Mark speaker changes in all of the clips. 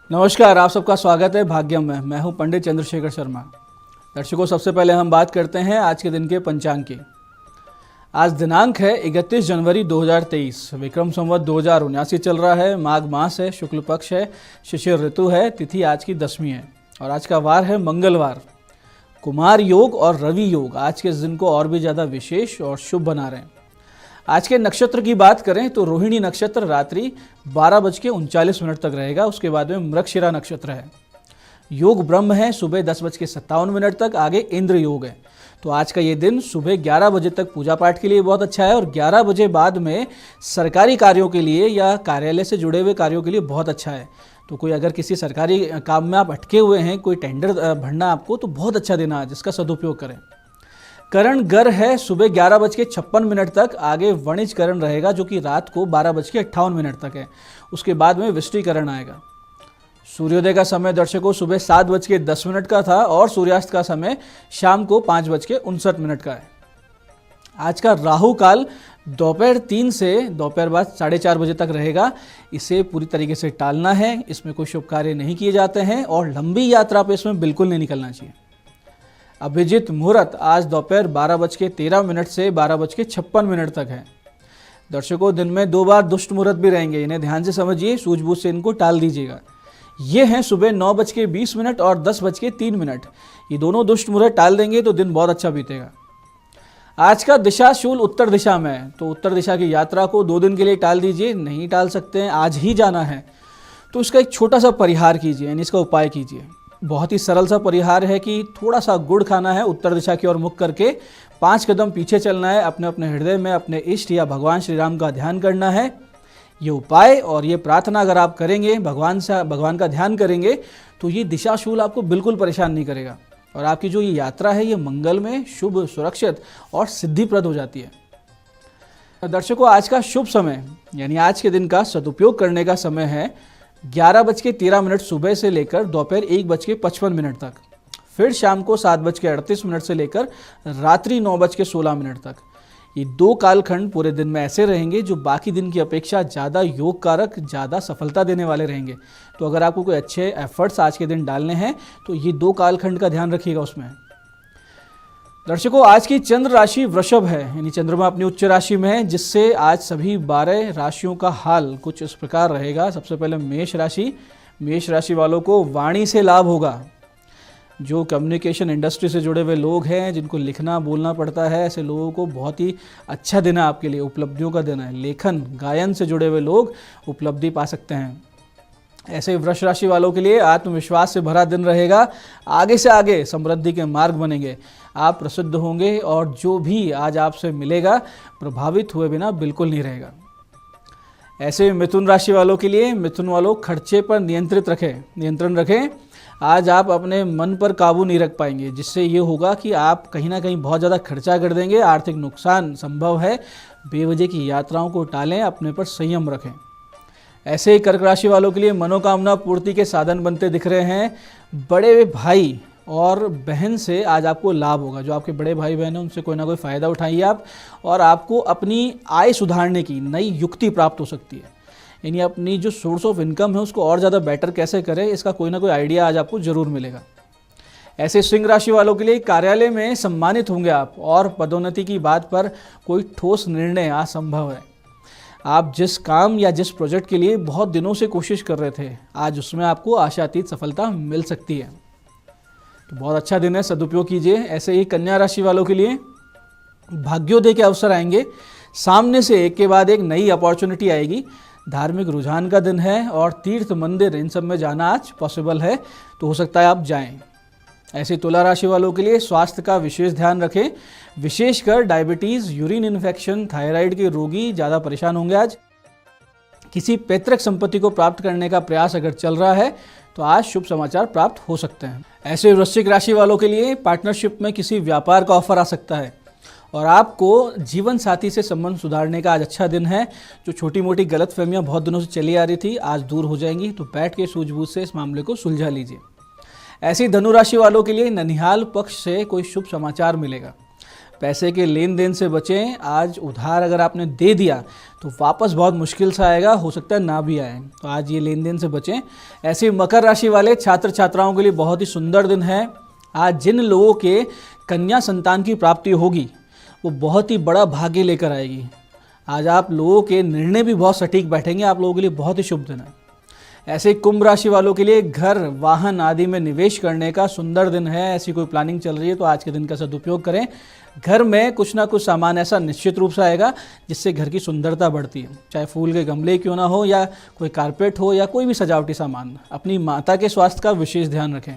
Speaker 1: नमस्कार, आप सबका स्वागत है भाग्यम में। मैं हूं पंडित चंद्रशेखर शर्मा। दर्शकों, सबसे पहले हम बात करते हैं आज के दिन के पंचांग की। आज दिनांक है 31 जनवरी 2023। विक्रम संवत 2079 चल रहा है। माघ मास है, शुक्ल पक्ष है, शिशिर ऋतु है। तिथि आज की 10वीं है और आज का वार है मंगलवार। कुमार योग और रवि योग आज के इस दिन को और भी ज़्यादा विशेष और शुभ बना रहे हैं। आज के नक्षत्र की बात करें तो रोहिणी नक्षत्र रात्रि 12:39 तक रहेगा। उसके बाद में मृगशिरा नक्षत्र है। योग ब्रह्म है सुबह 10:57 तक। आगे इंद्र योग है। तो आज का ये दिन सुबह 11 बजे तक पूजा पाठ के लिए बहुत अच्छा है और 11 बजे बाद में सरकारी कार्यों के लिए या कार्यालय से जुड़े हुए कार्यों के लिए बहुत अच्छा है। तो कोई अगर किसी सरकारी काम में आप अटके हुए हैं, कोई टेंडर भरना आपको, तो बहुत अच्छा दिन है आज, इसका सदुपयोग करें। करण गर है सुबह 11:56 तक। आगे वणिज करण रहेगा जो कि रात को 12:58 तक है। उसके बाद में विष्टिकरण आएगा। सूर्योदय का समय दर्शकों सुबह 7:10 का था और सूर्यास्त का समय शाम को 5:59 का है। आज का राहु काल दोपहर 3 से दोपहर बाद 4:30 बजे तक रहेगा। इसे पूरी तरीके से टालना है। इसमें कोई शुभ कार्य नहीं किए जाते हैं और लंबी यात्रा पे इसमें बिल्कुल नहीं निकलना चाहिए। अभिजित मुहूर्त आज दोपहर 12:13 से 12:56 तक है। दर्शकों, दिन में 2 बार दुष्ट मुहूर्त भी रहेंगे, इन्हें ध्यान से समझिए, सूझबूझ से इनको टाल दीजिएगा। ये हैं सुबह 9:20 और 10:03। ये दोनों दुष्ट मुहूर्त टाल देंगे तो दिन बहुत अच्छा बीतेगा। आज का दिशा शूल उत्तर दिशा में है, तो उत्तर दिशा की यात्रा को 2 दिन के लिए टाल दीजिए। नहीं टाल सकते हैं, आज ही जाना है, तो इसका एक छोटा सा परिहार कीजिए, यानी इसका उपाय कीजिए। बहुत ही सरल सा परिहार है कि थोड़ा सा गुड़ खाना है, उत्तर दिशा की ओर मुख करके 5 कदम पीछे चलना है, अपने अपने हृदय में अपने इष्ट या भगवान श्री राम का ध्यान करना है। ये उपाय और ये प्रार्थना अगर आप करेंगे, भगवान का ध्यान करेंगे, तो ये दिशाशूल आपको बिल्कुल परेशान नहीं करेगा और आपकी जो ये यात्रा है ये मंगल में शुभ, सुरक्षित और सिद्धिप्रद हो जाती है। दर्शकों, आज का शुभ समय यानी आज के दिन का सदुपयोग करने का समय है 11:13 सुबह से लेकर दोपहर 1:55 तक। फिर शाम को 7:38 से लेकर रात्रि 9:16 तक। ये 2 कालखंड पूरे दिन में ऐसे रहेंगे जो बाकी दिन की अपेक्षा ज़्यादा योग कारक, ज़्यादा सफलता देने वाले रहेंगे। तो अगर आपको कोई अच्छे एफर्ट्स आज के दिन डालने हैं तो ये 2 कालखंड का ध्यान रखिएगा उसमें। दर्शकों, आज की चंद्र राशि वृषभ है, यानी चंद्रमा अपनी उच्च राशि में है, जिससे आज सभी 12 राशियों का हाल कुछ इस प्रकार रहेगा। सबसे पहले मेष राशि वालों को वाणी से लाभ होगा। जो कम्युनिकेशन इंडस्ट्री से जुड़े हुए लोग हैं, जिनको लिखना बोलना पड़ता है, ऐसे लोगों को बहुत ही अच्छा दिन है आपके लिए, उपलब्धियों का दिन है। लेखन गायन से जुड़े हुए लोग उपलब्धि पा सकते हैं। ऐसे वृष राशि वालों के लिए आत्मविश्वास से भरा दिन रहेगा। आगे से आगे समृद्धि के मार्ग बनेंगे, आप प्रसिद्ध होंगे और जो भी आज आपसे मिलेगा प्रभावित हुए बिना बिल्कुल नहीं रहेगा। ऐसे मिथुन राशि वालों के लिए, मिथुन वालों खर्चे पर नियंत्रण रखें। आज आप अपने मन पर काबू नहीं रख पाएंगे, जिससे ये होगा कि आप कहीं ना कहीं बहुत ज़्यादा खर्चा कर देंगे, आर्थिक नुकसान संभव है। बेवजह की यात्राओं को टालें, अपने पर संयम रखें। ऐसे ही कर्क राशि वालों के लिए मनोकामना पूर्ति के साधन बनते दिख रहे हैं। बड़े भाई और बहन से आज आपको लाभ होगा। जो आपके बड़े भाई बहन हैं उनसे कोई ना कोई फ़ायदा उठाइए आप, और आपको अपनी आय सुधारने की नई युक्ति प्राप्त हो सकती है। यानी अपनी जो सोर्स ऑफ इनकम है उसको और ज़्यादा बेटर कैसे करें, इसका कोई ना कोई आइडिया आज आपको ज़रूर मिलेगा। ऐसे सिंह राशि वालों के लिए कार्यालय में सम्मानित होंगे आप, और पदोन्नति की बात पर कोई ठोस निर्णय आज संभव है। आप जिस काम या जिस प्रोजेक्ट के लिए बहुत दिनों से कोशिश कर रहे थे, आज उसमें आपको आशातीत सफलता मिल सकती है। तो बहुत अच्छा दिन है, सदुपयोग कीजिए। ऐसे ही कन्या राशि वालों के लिए भाग्योदय के अवसर आएंगे। सामने से एक के बाद एक नई अपॉर्चुनिटी आएगी। धार्मिक रुझान का दिन है और तीर्थ, मंदिर, इन सब में जाना आज पॉसिबल है, तो हो सकता है आप जाएं। ऐसे तुला राशि वालों के लिए स्वास्थ्य का विशेष ध्यान रखें। विशेषकर डायबिटीज़, यूरिन इन्फेक्शन, थायराइड के रोगी ज़्यादा परेशान होंगे आज। किसी पैतृक संपत्ति को प्राप्त करने का प्रयास अगर चल रहा है तो आज शुभ समाचार प्राप्त हो सकते हैं। ऐसे वृश्चिक राशि वालों के लिए पार्टनरशिप में किसी व्यापार का ऑफर आ सकता है और आपको जीवन साथी से संबंध सुधारने का आज अच्छा दिन है। जो छोटी मोटी गलतफहमियां बहुत दिनों से चली आ रही थी आज दूर हो जाएंगी, तो बैठ के सूझबूझ से इस मामले को सुलझा लीजिए। ऐसी धनु राशि वालों के लिए ननिहाल पक्ष से कोई शुभ समाचार मिलेगा। पैसे के लेन देन से बचें। आज उधार अगर आपने दे दिया तो वापस बहुत मुश्किल से आएगा, हो सकता है ना भी आए, तो आज ये लेन देन से बचें। ऐसे ही मकर राशि वाले छात्र छात्राओं के लिए बहुत ही सुंदर दिन है। आज जिन लोगों के कन्या संतान की प्राप्ति होगी वो बहुत ही बड़ा भाग्य लेकर आएगी। आज आप लोगों के निर्णय भी बहुत सटीक बैठेंगे, आप लोगों के लिए बहुत ही शुभ दिन है। ऐसे कुंभ राशि वालों के लिए घर, वाहन आदि में निवेश करने का सुंदर दिन है। ऐसी कोई प्लानिंग चल रही है तो आज के दिन का सदुपयोग करें। घर में कुछ ना कुछ सामान ऐसा निश्चित रूप से आएगा जिससे घर की सुंदरता बढ़ती है, चाहे फूल के गमले क्यों ना हो या कोई कारपेट हो या कोई भी सजावटी सामान। अपनी माता के स्वास्थ्य का विशेष ध्यान रखें।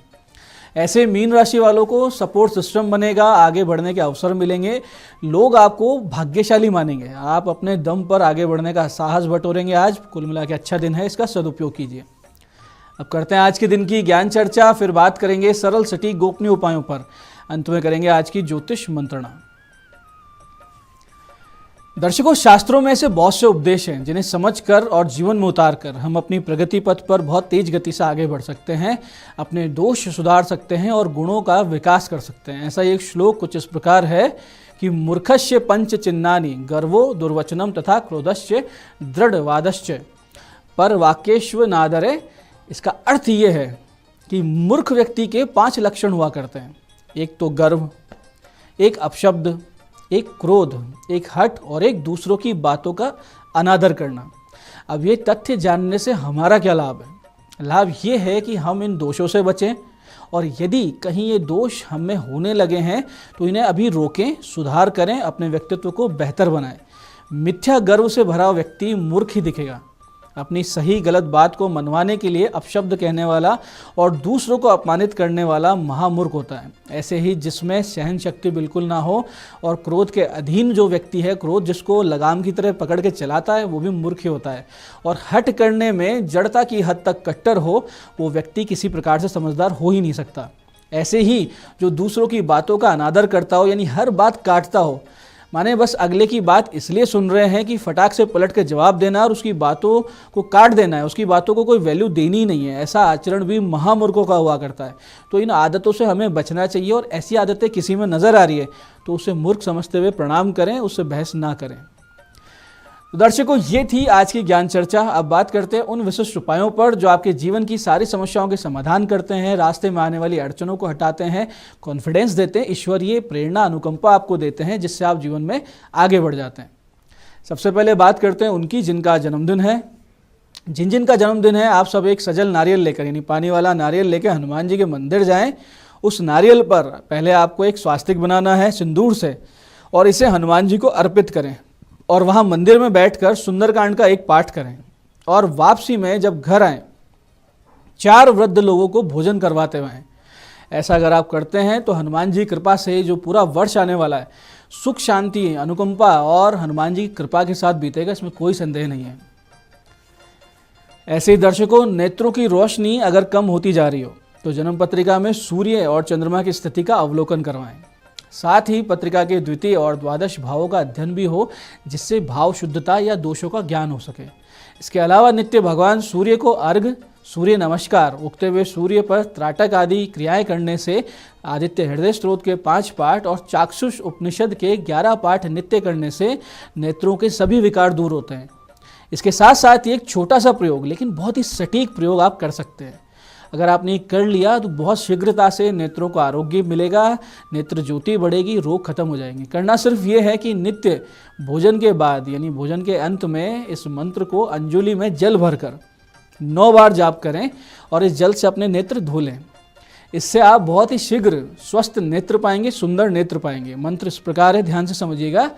Speaker 1: ऐसे मीन राशि वालों को सपोर्ट सिस्टम बनेगा, आगे बढ़ने के अवसर मिलेंगे, लोग आपको भाग्यशाली मानेंगे, आप अपने दम पर आगे बढ़ने का साहस बटोरेंगे। आज कुल मिला के अच्छा दिन है, इसका सदुपयोग कीजिए। अब करते हैं आज के दिन की ज्ञान चर्चा, फिर बात करेंगे सरल सटीक गोपनीय उपायों पर, अंत में करेंगे आज की ज्योतिष मंत्रणा। दर्शकों, शास्त्रों में ऐसे बहुत से उपदेश हैं जिन्हें समझकर और जीवन में उतारकर हम अपनी प्रगति पथ पर बहुत तेज गति से आगे बढ़ सकते हैं, अपने दोष सुधार सकते हैं और गुणों का विकास कर सकते हैं। ऐसा एक श्लोक कुछ इस प्रकार है कि मूर्खस्य पंच चिन्हानि गर्वो दुर्वचनम तथा क्रोधस्य दृढ़वादश्च पर वाक्येश्व नादरे। इसका अर्थ ये है कि मूर्ख व्यक्ति के 5 लक्षण हुआ करते हैं। एक तो गर्व, एक अपशब्द, एक क्रोध, एक हठ और एक दूसरों की बातों का अनादर करना। अब ये तथ्य जानने से हमारा क्या लाभ है? लाभ ये है कि हम इन दोषों से बचें और यदि कहीं ये दोष हम में होने लगे हैं तो इन्हें अभी रोकें, सुधार करें, अपने व्यक्तित्व को बेहतर बनाएं। मिथ्या गर्व से भरा व्यक्ति मूर्ख ही दिखेगा। अपनी सही गलत बात को मनवाने के लिए अपशब्द कहने वाला और दूसरों को अपमानित करने वाला महामूर्ख होता है। ऐसे ही जिसमें सहन शक्ति बिल्कुल ना हो और क्रोध के अधीन जो व्यक्ति है, क्रोध जिसको लगाम की तरह पकड़ के चलाता है, वो भी मूर्ख ही होता है। और हट करने में जड़ता की हद तक कट्टर हो, वो व्यक्ति किसी प्रकार से समझदार हो ही नहीं सकता। ऐसे ही जो दूसरों की बातों का अनादर करता हो, यानी हर बात काटता हो, माने बस अगले की बात इसलिए सुन रहे हैं कि फटाक से पलट के जवाब देना और उसकी बातों को काट देना है, उसकी बातों को कोई वैल्यू देनी ही नहीं है, ऐसा आचरण भी महामूर्खों का हुआ करता है। तो इन आदतों से हमें बचना चाहिए और ऐसी आदतें किसी में नज़र आ रही है तो उसे मूर्ख समझते हुए प्रणाम करें, उससे बहस ना करें। तो दर्शकों, ये थी आज की ज्ञान चर्चा। अब बात करते हैं उन विशिष्ट उपायों पर जो आपके जीवन की सारी समस्याओं के समाधान करते हैं, रास्ते में आने वाली अड़चनों को हटाते हैं, कॉन्फिडेंस देते हैं, ईश्वरीय प्रेरणा अनुकंपा आपको देते हैं, जिससे आप जीवन में आगे बढ़ जाते हैं। सबसे पहले बात करते हैं उनकी जिनका जन्मदिन है। जिनका जन्मदिन है, आप सब एक सजल नारियल लेकर, यानी पानी वाला नारियल लेकर हनुमान जी के मंदिर जाएं। उस नारियल पर पहले आपको एक स्वास्तिक बनाना है सिंदूर से और इसे हनुमान जी को अर्पित करें और वहाँ मंदिर में बैठकर सुंदरकांड का एक पाठ करें और वापसी में जब घर आएँ 4 वृद्ध लोगों को भोजन करवाते हुए आएं। ऐसा अगर आप करते हैं तो हनुमान जी की कृपा से जो पूरा वर्ष आने वाला है सुख, शांति, अनुकंपा और हनुमान जी की कृपा के साथ बीतेगा, इसमें कोई संदेह नहीं है। ऐसे ही दर्शकों, नेत्रों की रोशनी अगर कम होती जा रही हो तो जन्म पत्रिका में सूर्य और चंद्रमा की स्थिति का अवलोकन करवाएं। साथ ही पत्रिका के द्वितीय और द्वादश भावों का अध्ययन भी हो, जिससे भाव शुद्धता या दोषों का ज्ञान हो सके। इसके अलावा नित्य भगवान सूर्य को अर्घ, सूर्य नमस्कार, उगते हुए सूर्य पर त्राटक आदि क्रियाएं करने से, आदित्य हृदय स्त्रोत के 5 पाठ और चाक्षुष उपनिषद के 11 पाठ नित्य करने से नेत्रों के सभी विकार दूर होते हैं। इसके साथ साथ एक छोटा सा प्रयोग, लेकिन बहुत ही सटीक प्रयोग आप कर सकते हैं। अगर आपने कर लिया तो बहुत शीघ्रता से नेत्रों को आरोग्य मिलेगा, नेत्र ज्योति बढ़ेगी, रोग खत्म हो जाएंगे। करना सिर्फ ये है कि नित्य भोजन के बाद, यानी भोजन के अंत में, इस मंत्र को अंजुलि में जल भरकर 9 बार जाप करें और इस जल से अपने नेत्र धो लें। इससे आप बहुत ही शीघ्र स्वस्थ नेत्र पाएंगे, सुंदर नेत्र पाएंगे। मंत्र इस प्रकार है, ध्यान से समझिएगा।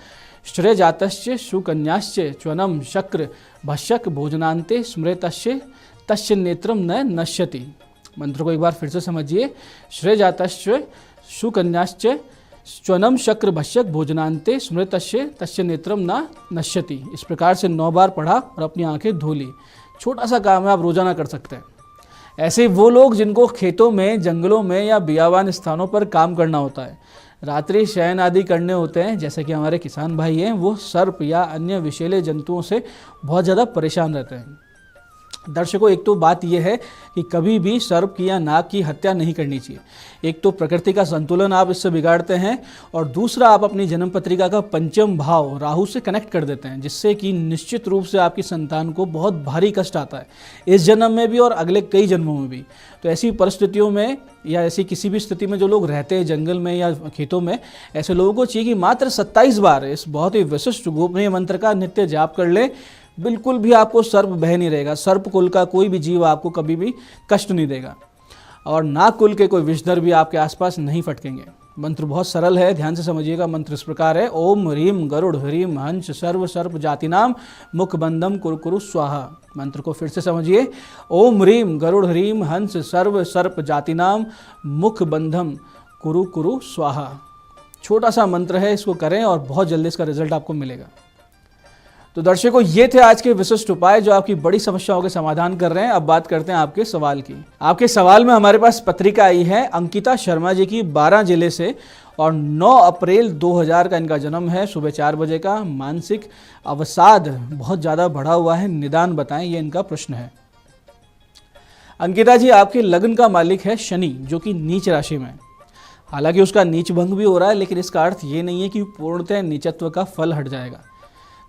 Speaker 1: श्रेय जातस्य सुकन्याश्च च्वनम शक्र भस्यक भोजनांते स्मृतस्य तस्य नेत्रम न नश्यति। मंत्र को एक बार फिर से समझिए। श्रेय जातस्य सुकन्याश्च च्वनम शक्र भस्यक भोजनांते स्मृतस्य तस्य नेत्रम न नश्यति। इस प्रकार से 9 बार पढ़ा और अपनी आंखें धो ली। छोटा सा काम है, आप रोजाना कर सकते हैं। ऐसे वो लोग जिनको खेतों में, जंगलों में या बियावान स्थानों पर काम करना होता है, रात्रि शयन आदि करने होते हैं, जैसे कि हमारे किसान भाई हैं, वो सर्प या अन्य विषैले जंतुओं से बहुत ज़्यादा परेशान रहते हैं। दर्शकों, एक तो बात यह है कि कभी भी सर्प की या नाग की हत्या नहीं करनी चाहिए। एक तो प्रकृति का संतुलन आप इससे बिगाड़ते हैं, और दूसरा आप अपनी जन्म पत्रिका का पंचम भाव राहु से कनेक्ट कर देते हैं, जिससे कि निश्चित रूप से आपकी संतान को बहुत भारी कष्ट आता है, इस जन्म में भी और अगले कई जन्मों में भी। तो ऐसी परिस्थितियों में या ऐसी किसी भी स्थिति में जो लोग रहते हैं जंगल में या खेतों में, ऐसे लोगों को चाहिए कि मात्र 27 बार इस बहुत ही विशिष्ट गोपनीय मंत्र का नित्य जाप कर ले। बिल्कुल भी आपको सर्प भय नहीं रहेगा। सर्प कुल का कोई भी जीव आपको कभी भी कष्ट नहीं देगा, और नाग कुल के कोई विषधर भी आपके आसपास नहीं फटकेंगे। मंत्र बहुत सरल है, ध्यान से समझिएगा। मंत्र इस प्रकार है: ओम ह्रीम गरुड़ ह्रीम हंस सर्व सर्प जातिनाम मुख बंधम कुरु कुरु स्वाहा। मंत्र को फिर से समझिए: ओम ह्रीम गरुड़ ह्रीम हंस सर्व सर्प जातिनाम मुख बंधम कुरु कुरु स्वाहा। छोटा सा मंत्र है, इसको करें और बहुत जल्दी इसका रिजल्ट आपको मिलेगा। तो दर्शकों, ये थे आज के विशिष्ट उपाय जो आपकी बड़ी समस्याओं के समाधान कर रहे हैं। अब बात करते हैं आपके सवाल की। आपके सवाल में हमारे पास पत्रिका आई है अंकिता शर्मा जी की 12 जिले से, और 9 अप्रैल 2000 का इनका जन्म है, सुबह 4 बजे का। मानसिक अवसाद बहुत ज़्यादा बढ़ा हुआ है, निदान बताएं, ये इनका प्रश्न है। अंकिता जी, आपके लग्न का मालिक है शनि, जो कि नीच राशि में। हालांकि उसका नीच भंग भी हो रहा है, लेकिन इसका अर्थ ये नहीं है कि पूर्णतः नीचत्व का फल हट जाएगा।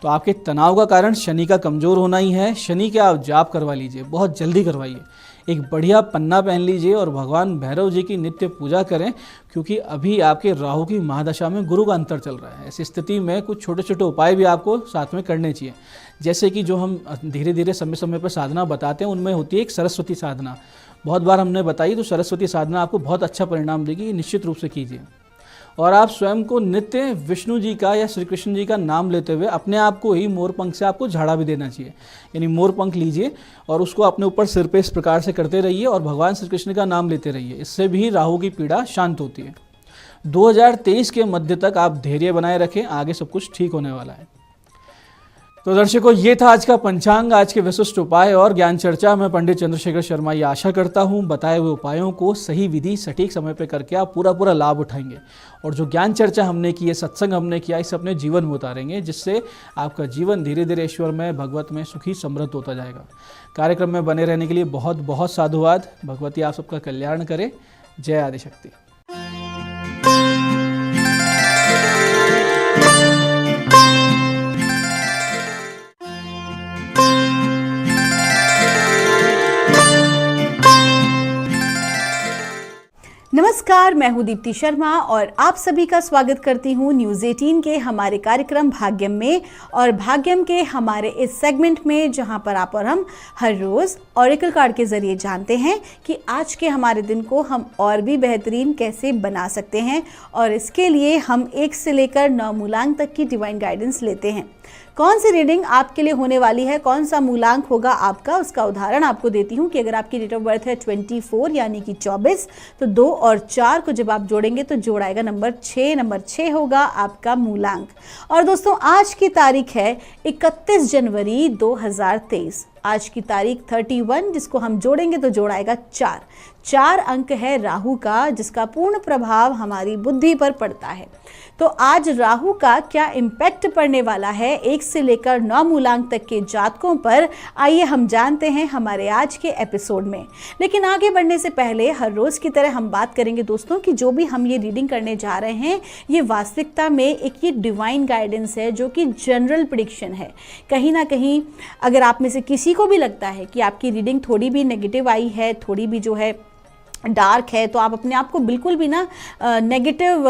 Speaker 1: तो आपके तनाव का कारण शनि का कमज़ोर होना ही है। शनि के आप जाप करवा लीजिए, बहुत जल्दी करवाइए। एक बढ़िया पन्ना पहन लीजिए और भगवान भैरव जी की नित्य पूजा करें, क्योंकि अभी आपके राहु की महादशा में गुरु का अंतर चल रहा है। ऐसी स्थिति में कुछ छोटे छोटे उपाय भी आपको साथ में करने चाहिए, जैसे कि जो हम धीरे धीरे समय समय पर साधना बताते हैं, उनमें होती है एक सरस्वती साधना। बहुत बार हमने बताई, तो सरस्वती साधना आपको बहुत अच्छा परिणाम देगी, निश्चित रूप से कीजिए। और आप स्वयं को नित्य विष्णु जी का या श्री कृष्ण जी का नाम लेते हुए अपने आप को ही मोर पंख से आपको झाड़ा भी देना चाहिए। यानी मोर पंख लीजिए और उसको अपने ऊपर सिर पे इस प्रकार से करते रहिए और भगवान श्री कृष्ण का नाम लेते रहिए। इससे भी राहु की पीड़ा शांत होती है। 2023 के मध्य तक आप धैर्य बनाए रखें, आगे सब कुछ ठीक होने वाला है। तो दर्शकों, ये था आज का पंचांग, आज के विशिष्ट उपाय और ज्ञान चर्चा। मैं पंडित चंद्रशेखर शर्मा ये आशा करता हूँ बताए हुए उपायों को सही विधि सटीक समय पे करके आप पूरा लाभ उठाएंगे, और जो ज्ञान चर्चा हमने की है, सत्संग हमने किया, इसे अपने जीवन में उतारेंगे, जिससे आपका जीवन धीरे धीरे ईश्वर में, भगवत में सुखी समृद्ध होता जाएगा। कार्यक्रम में बने रहने के लिए बहुत बहुत साधुवाद। भगवती आप सबका कल्याण करे। जय आदिशक्ति।
Speaker 2: नमस्कार, मैं हूं दीप्ति शर्मा और आप सभी का स्वागत करती हूं न्यूज़ 18 के हमारे कार्यक्रम भाग्यम में, और भाग्यम के हमारे इस सेगमेंट में जहां पर आप और हम हर रोज़ ऑरेकल कार्ड के ज़रिए जानते हैं कि आज के हमारे दिन को हम और भी बेहतरीन कैसे बना सकते हैं, और इसके लिए हम 1 से लेकर 9 मूलांक तक की डिवाइन गाइडेंस लेते हैं। कौन सी रीडिंग आपके लिए होने वाली है, कौन सा मूलांक होगा आपका, उसका उदाहरण आपको देती हूँ कि अगर आपकी डेट ऑफ बर्थ है 24 यानी कि 24, तो 2 और 4 को जब आप जोड़ेंगे तो जोड़ आएगा नंबर 6। नंबर 6 होगा आपका मूलांक। और दोस्तों, आज की तारीख है 31 जनवरी 2023। आज की तारीख 31, जिसको हम जोड़ेंगे तो जोड़ आएगा 4 अंक है राहु का, जिसका पूर्ण प्रभाव हमारी बुद्धि पर पड़ता है। तो आज राहु का क्या इम्पैक्ट पड़ने वाला है 1 से लेकर 9 मूलांक तक के जातकों पर, आइए हम जानते हैं हमारे आज के एपिसोड में। लेकिन आगे बढ़ने से पहले हर रोज़ की तरह हम बात करेंगे दोस्तों कि जो भी हम ये रीडिंग करने जा रहे हैं, ये वास्तविकता में एक ये डिवाइन गाइडेंस है, जो कि जनरल प्रेडिक्शन है। कहीं ना कहीं अगर आप में से किसी को भी लगता है कि आपकी रीडिंग थोड़ी भी नेगेटिव आई है, थोड़ी भी जो है डार्क है, तो आप अपने आप को बिल्कुल भी ना नेगेटिव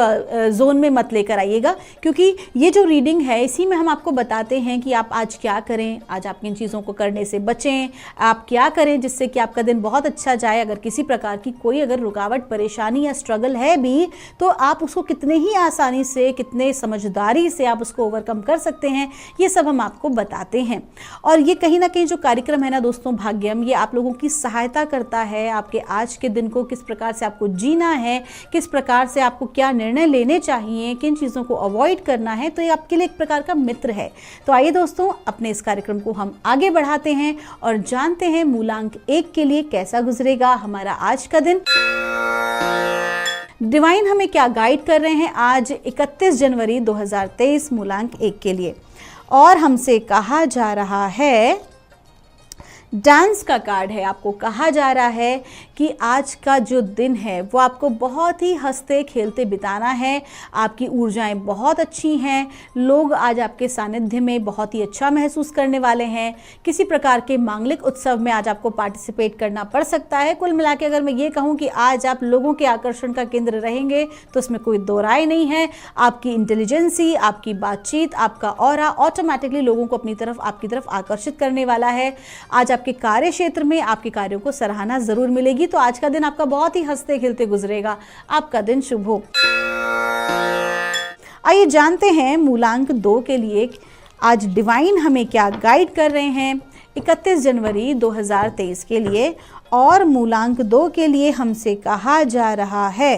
Speaker 2: जोन में मत लेकर आइएगा, क्योंकि ये जो रीडिंग है इसी में हम आपको बताते हैं कि आप आज क्या करें, आज आप किन चीज़ों को करने से बचें, आप क्या करें जिससे कि आपका दिन बहुत अच्छा जाए। अगर किसी प्रकार की कोई अगर रुकावट, परेशानी या स्ट्रगल है भी, तो आप उसको कितने ही आसानी से, कितने समझदारी से आप उसको ओवरकम कर सकते हैं, ये सब हम आपको बताते हैं। और ये कहीं ना कहीं जो कार्यक्रम है ना दोस्तों भाग्यम, ये आप लोगों की सहायता करता है आपके आज के दिन को किस प्रकार से आपको जीना है, किस प्रकार से आपको क्या निर्णय लेने चाहिए, किन चीज़ों को अवॉइड करना है। तो ये आपके लिए एक प्रकार का मित्र है। तो आइए दोस्तों, अपने इस कार्यक्रम को हम आगे बढ़ाते हैं और जानते हैं मूलांक 1 के लिए कैसा गुजरेगा हमारा आज का दिन। डिवाइन हमें क्या गाइड कर रहे हैं आज 31 जनवरी 2023 मूलांक 1 के लिए। और हमसे कहा जा रहा है, डांस का कार्ड है। आपको कहा जा रहा है कि आज का जो दिन है वो आपको बहुत ही हंसते खेलते बिताना है। आपकी ऊर्जाएं बहुत अच्छी हैं। लोग आज आपके सानिध्य में बहुत ही अच्छा महसूस करने वाले हैं। किसी प्रकार के मांगलिक उत्सव में आज आपको पार्टिसिपेट करना पड़ सकता है। कुल मिला के अगर मैं ये कहूँ कि आज आप लोगों के आकर्षण का केंद्र रहेंगे तो इसमें कोई दो राय नहीं है। आपकी इंटेलिजेंसी, आपकी बातचीत, आपका ऑरा ऑटोमेटिकली लोगों को अपनी तरफ, आपकी तरफ आकर्षित करने वाला है। आज आपके कार्य क्षेत्र में आपके कार्यों को सराहना जरूर मिलेगी। तो आज का दिन आपका बहुत ही हंसते खेलते गुजरेगा। आपका दिन शुभ हो। आइए जानते हैं मूलांक 2 के लिए आज डिवाइन हमें क्या गाइड कर रहे हैं 31 जनवरी 2023 के लिए। और मूलांक 2 के लिए हमसे कहा जा रहा है,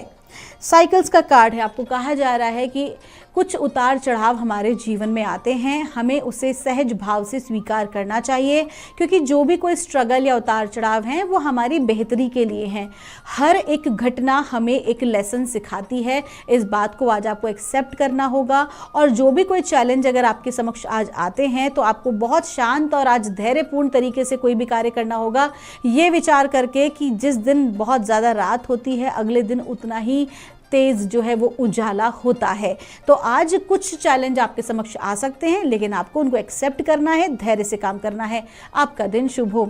Speaker 2: साइकिल्स का कार्ड है। आपको कहा जा रहा है कि कुछ उतार चढ़ाव हमारे जीवन में आते हैं, हमें उसे सहज भाव से स्वीकार करना चाहिए, क्योंकि जो भी कोई स्ट्रगल या उतार चढ़ाव हैं वो हमारी बेहतरी के लिए हैं। हर एक घटना हमें एक लेसन सिखाती है। इस बात को आज आपको एक्सेप्ट करना होगा। और जो भी कोई चैलेंज अगर आपके समक्ष आज आते हैं तो आपको बहुत शांत और आज धैर्यपूर्ण तरीके से कोई भी कार्य करना होगा, ये विचार करके कि जिस दिन बहुत ज़्यादा रात होती है अगले दिन उतना ही तेज जो है वो उजाला होता है। तो आज कुछ चैलेंज आपके समक्ष आ सकते हैं, लेकिन आपको उनको एक्सेप्ट करना है, धैर्य से काम करना है। आपका दिन शुभ हो।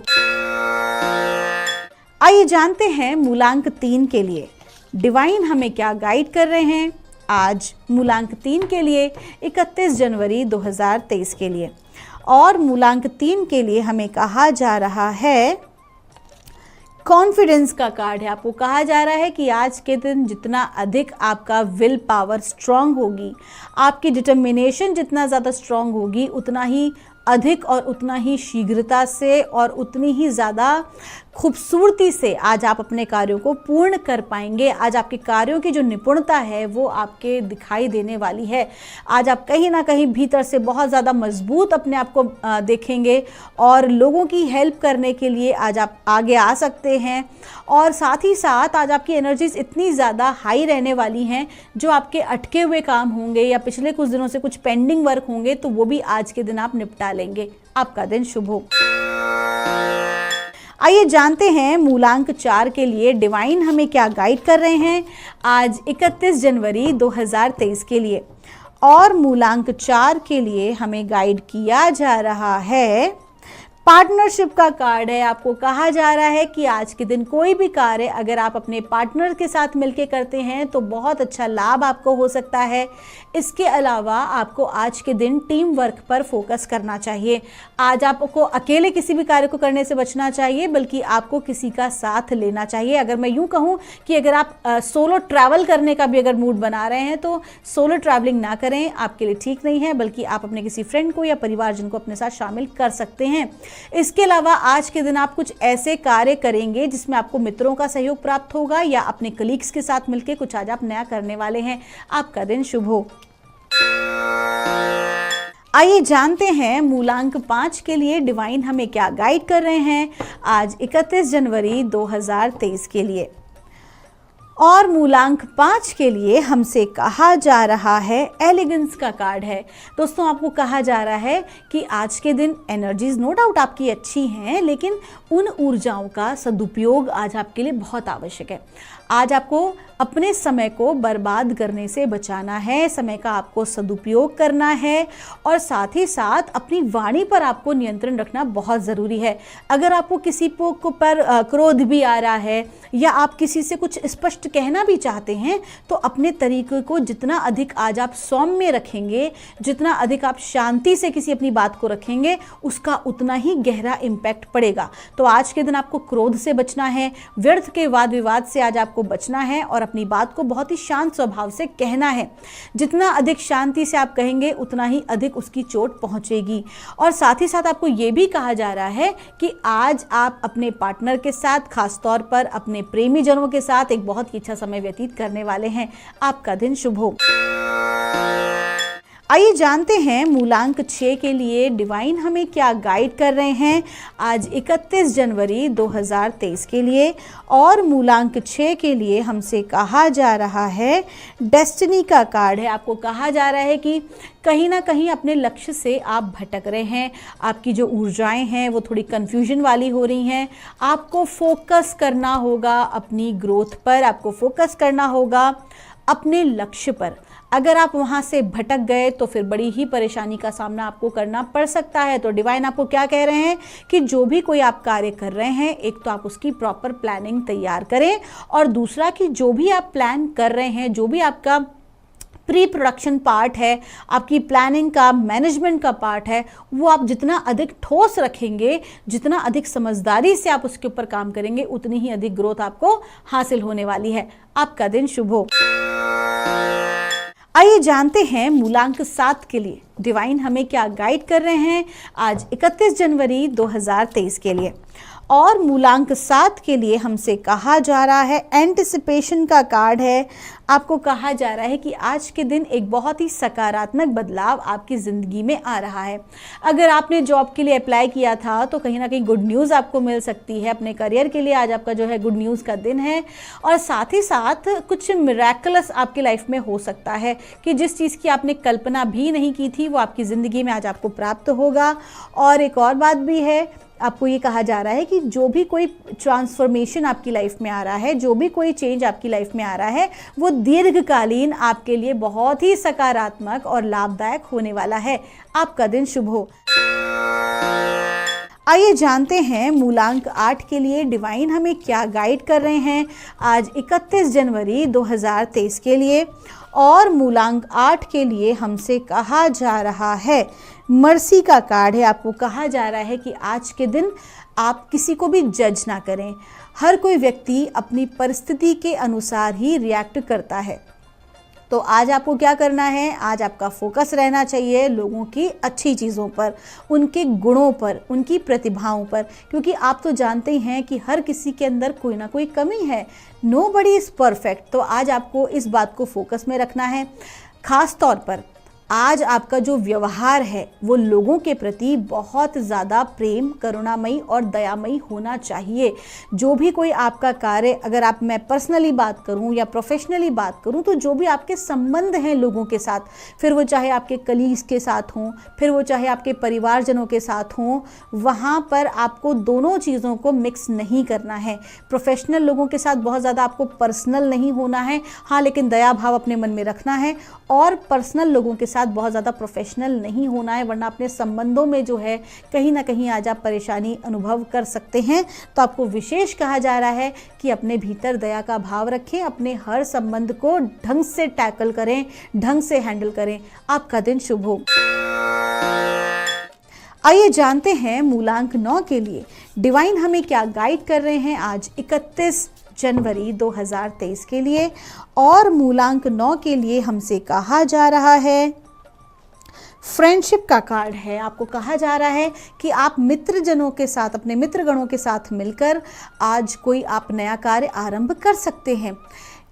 Speaker 2: आइए जानते हैं मूलांक 3 के लिए डिवाइन हमें क्या गाइड कर रहे हैं आज मूलांक 3 के लिए 31 जनवरी 2023 के लिए। और मूलांक 3 के लिए हमें कहा जा रहा है, कॉन्फिडेंस का कार्ड है। आपको कहा जा रहा है कि आज के दिन जितना अधिक आपका विल पावर स्ट्रांग होगी, आपकी डिटर्मिनेशन जितना ज़्यादा स्ट्रांग होगी, उतना ही अधिक और उतना ही शीघ्रता से और उतनी ही ज़्यादा खूबसूरती से आज आप अपने कार्यों को पूर्ण कर पाएंगे। आज आपके कार्यों की जो निपुणता है वो आपके दिखाई देने वाली है। आज आप कहीं ना कहीं भीतर से बहुत ज़्यादा मजबूत अपने आप को देखेंगे और लोगों की हेल्प करने के लिए आज आप आगे आ सकते हैं। और साथ ही साथ आज आपकी एनर्जीज इतनी ज़्यादा हाई रहने वाली हैं, जो आपके अटके हुए काम होंगे या पिछले कुछ दिनों से कुछ पेंडिंग वर्क होंगे तो वो भी आज के दिन आप निपटा लेंगे। आपका दिन शुभ हो। आइए जानते हैं मूलांक 4 के लिए डिवाइन हमें क्या गाइड कर रहे हैं आज 31 जनवरी 2023 के लिए। और मूलांक 4 के लिए हमें गाइड किया जा रहा है, पार्टनरशिप का कार्ड है। आपको कहा जा रहा है कि आज के दिन कोई भी कार्य अगर आप अपने पार्टनर के साथ मिलकर करते हैं तो बहुत अच्छा लाभ आपको हो सकता है। इसके अलावा आपको आज के दिन टीम वर्क पर फोकस करना चाहिए। आज आपको अकेले किसी भी कार्य को करने से बचना चाहिए, बल्कि आपको किसी का साथ लेना चाहिए। अगर मैं यूं कहूं कि अगर आप सोलो ट्रैवल करने का भी अगर मूड बना रहे हैं तो सोलो ट्रैवलिंग ना करें, आपके लिए ठीक नहीं है, बल्कि आप अपने किसी फ्रेंड को या परिवारजन को अपने साथ शामिल कर सकते हैं। इसके अलावा आज के दिन आप कुछ ऐसे कार्य करेंगे जिसमें आपको मित्रों का सहयोग प्राप्त होगा या अपने कलीग्स के साथ मिलकर कुछ आज आप नया करने वाले हैं। आपका दिन शुभ हो। आइए जानते हैं मूलांक 5 के लिए डिवाइन हमें क्या गाइड कर रहे हैं आज 31 जनवरी 2023 के लिए। और मूलांक 5 के लिए हमसे कहा जा रहा है, एलिगेंस का कार्ड है। दोस्तों आपको कहा जा रहा है कि आज के दिन एनर्जीज नो डाउट आपकी अच्छी हैं, लेकिन उन ऊर्जाओं का सदुपयोग आज आपके लिए बहुत आवश्यक है। आज आपको अपने समय को बर्बाद करने से बचाना है, समय का आपको सदुपयोग करना है और साथ ही साथ अपनी वाणी पर आपको नियंत्रण रखना बहुत ज़रूरी है। अगर आपको किसी पर क्रोध भी आ रहा है या आप किसी से कुछ स्पष्ट कहना भी चाहते हैं तो अपने तरीके को जितना अधिक आज आप सौम्य रखेंगे, जितना अधिक आप शांति से किसी अपनी बात को रखेंगे, उसका उतना ही गहरा इम्पैक्ट पड़ेगा। तो आज के दिन आपको क्रोध से बचना है, व्यर्थ के वाद विवाद से आज आपको बचना है और अपनी बात को बहुत ही शांत स्वभाव से कहना है। जितना अधिक शांति से आप कहेंगे उतना ही अधिक उसकी चोट पहुंचेगी। और साथ ही साथ आपको ये भी कहा जा रहा है कि आज आप अपने पार्टनर के साथ, खासतौर पर अपने प्रेमी जनों के साथ एक बहुत ही अच्छा समय व्यतीत करने वाले हैं। आपका दिन शुभ हो। आइए जानते हैं मूलांक 6 के लिए डिवाइन हमें क्या गाइड कर रहे हैं आज 31 जनवरी 2023 के लिए। और मूलांक 6 के लिए हमसे कहा जा रहा है, डेस्टिनी का कार्ड है। आपको कहा जा रहा है कि कहीं ना कहीं अपने लक्ष्य से आप भटक रहे हैं, आपकी जो ऊर्जाएं हैं वो थोड़ी कन्फ्यूजन वाली हो रही हैं। आपको फोकस करना होगा अपनी ग्रोथ पर, आपको फोकस करना होगा अपने लक्ष्य पर। अगर आप वहाँ से भटक गए तो फिर बड़ी ही परेशानी का सामना आपको करना पड़ सकता है। तो डिवाइन आपको क्या कह रहे हैं कि जो भी कोई आप कार्य कर रहे हैं, एक तो आप उसकी प्रॉपर प्लानिंग तैयार करें, और दूसरा कि जो भी आप प्लान कर रहे हैं, जो भी आपका प्री प्रोडक्शन पार्ट है, आपकी प्लानिंग का, मैनेजमेंट का पार्ट है, वो आप जितना अधिक ठोस रखेंगे, जितना अधिक समझदारी से आप उसके ऊपर काम करेंगे, उतनी ही अधिक ग्रोथ आपको हासिल होने वाली है। आपका दिन शुभ हो। आइए जानते हैं मूलांक 7 के लिए डिवाइन हमें क्या गाइड कर रहे हैं आज 31 जनवरी 2023 के लिए। और मूलांक 7 के लिए हमसे कहा जा रहा है, एंटिसिपेशन का कार्ड है। आपको कहा जा रहा है कि आज के दिन एक बहुत ही सकारात्मक बदलाव आपकी ज़िंदगी में आ रहा है। अगर आपने जॉब के लिए अप्लाई किया था तो कहीं ना कहीं गुड न्यूज़ आपको मिल सकती है। अपने करियर के लिए आज आपका जो है गुड न्यूज़ का दिन है। और साथ ही साथ कुछ मिरेकलस आपकी लाइफ में हो सकता है कि जिस चीज़ की आपने कल्पना भी नहीं की थी वो आपकी ज़िंदगी में आज आपको प्राप्त होगा। और एक और बात भी है, आपको ये कहा जा रहा है कि जो भी कोई ट्रांसफॉर्मेशन आपकी लाइफ में आ रहा है, जो भी कोई चेंज आपकी लाइफ में आ रहा है, वो दीर्घकालीन आपके लिए बहुत ही सकारात्मक और लाभदायक होने वाला है। आपका दिन शुभ हो। आइए जानते हैं मूलांक 8 के लिए डिवाइन हमें क्या गाइड कर रहे हैं आज 31 जनवरी 2023 के लिए। और मूलांक 8 के लिए हमसे कहा जा रहा है, मर्सी का कार्ड है। आपको कहा जा रहा है कि आज के दिन आप किसी को भी जज ना करें। हर कोई व्यक्ति अपनी परिस्थिति के अनुसार ही रिएक्ट करता है। तो आज आपको क्या करना है, आज आपका फोकस रहना चाहिए लोगों की अच्छी चीज़ों पर, उनके गुणों पर, उनकी प्रतिभाओं पर, क्योंकि आप तो जानते ही हैं कि हर किसी के अंदर कोई ना कोई कमी है। Nobody is perfect. तो आज आपको इस बात को फोकस में रखना है। ख़ास तौर पर आज आपका जो व्यवहार है वो लोगों के प्रति बहुत ज़्यादा प्रेम, करुणामयी और दयामयी होना चाहिए। जो भी कोई आपका कार्य, अगर आप, मैं पर्सनली बात करूं या प्रोफेशनली बात करूं, तो जो भी आपके संबंध हैं लोगों के साथ, फिर वो चाहे आपके कलीग्स के साथ हों, फिर वो चाहे आपके परिवारजनों के साथ हों, वहाँ पर आपको दोनों चीज़ों को मिक्स नहीं करना है। प्रोफेशनल लोगों के साथ बहुत ज़्यादा आपको पर्सनल नहीं होना है, हाँ, लेकिन दया भाव अपने मन में रखना है। और पर्सनल लोगों के साथ बहुत ज़्यादा प्रोफेशनल नहीं होना है, वरना अपने संबंधों में जो है कहीं ना कहीं आज आप परेशानी अनुभव कर सकते हैं। तो आपको विशेष कहा जा रहा है कि अपने भीतर दया का भाव रखें, अपने हर संबंध को ढंग से टैकल करें, ढंग से हैंडल करें। आपका दिन शुभ हो। आइए जानते हैं मूलांक 9 के लिए डिवाइन हमें क्या गाइड कर रहे हैं आज 31 जनवरी 2023 के लिए। और मूलांक 9 के लिए हमसे कहा जा रहा है, फ्रेंडशिप का कार्ड है। आपको कहा जा रहा है कि आप मित्रजनों के साथ, अपने मित्रगणों के साथ मिलकर आज कोई आप नया कार्य आरंभ कर सकते हैं।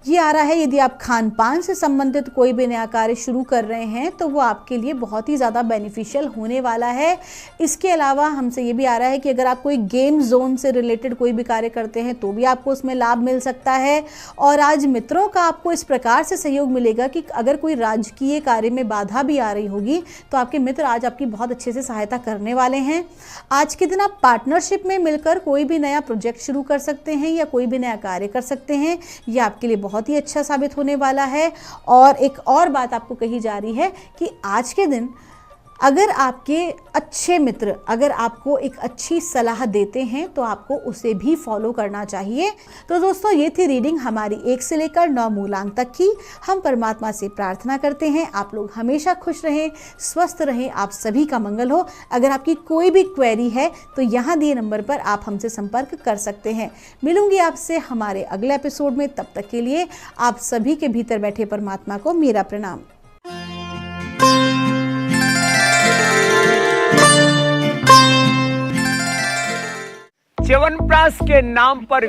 Speaker 2: ये आ रहा है, यदि आप खान पान से संबंधित कोई भी नया कार्य शुरू कर रहे हैं तो वो आपके लिए बहुत ही ज़्यादा बेनिफिशियल होने वाला है। इसके अलावा हमसे ये भी आ रहा है कि अगर आप कोई गेम जोन से रिलेटेड कोई भी कार्य करते हैं तो भी आपको उसमें लाभ मिल सकता है। और आज मित्रों का आपको इस प्रकार से सहयोग मिलेगा कि अगर कोई राजकीय कार्य में बाधा भी आ रही होगी तो आपके मित्र आज आपकी बहुत अच्छे से सहायता करने वाले हैं। आज के दिन आप पार्टनरशिप में मिलकर कोई भी नया प्रोजेक्ट शुरू कर सकते हैं या कोई भी नया कार्य कर सकते हैं। ये आपके लिए बहुत ही अच्छा साबित होने वाला है। और एक और बात आपको कही जा रही है कि आज के दिन अगर आपके अच्छे मित्र अगर आपको एक अच्छी सलाह देते हैं तो आपको उसे भी फॉलो करना चाहिए। तो दोस्तों, ये थी रीडिंग हमारी 1 से लेकर 9 मूलांक तक की। हम परमात्मा से प्रार्थना करते हैं आप लोग हमेशा खुश रहें, स्वस्थ रहें, आप सभी का मंगल हो। अगर आपकी कोई भी क्वेरी है तो यहाँ दिए नंबर पर आप हमसे संपर्क कर सकते हैं। मिलूंगी आपसे हमारे अगले एपिसोड में। तब तक के लिए आप सभी के भीतर बैठे परमात्मा को मेरा प्रणाम।
Speaker 3: च्यवनप्राश के नाम पर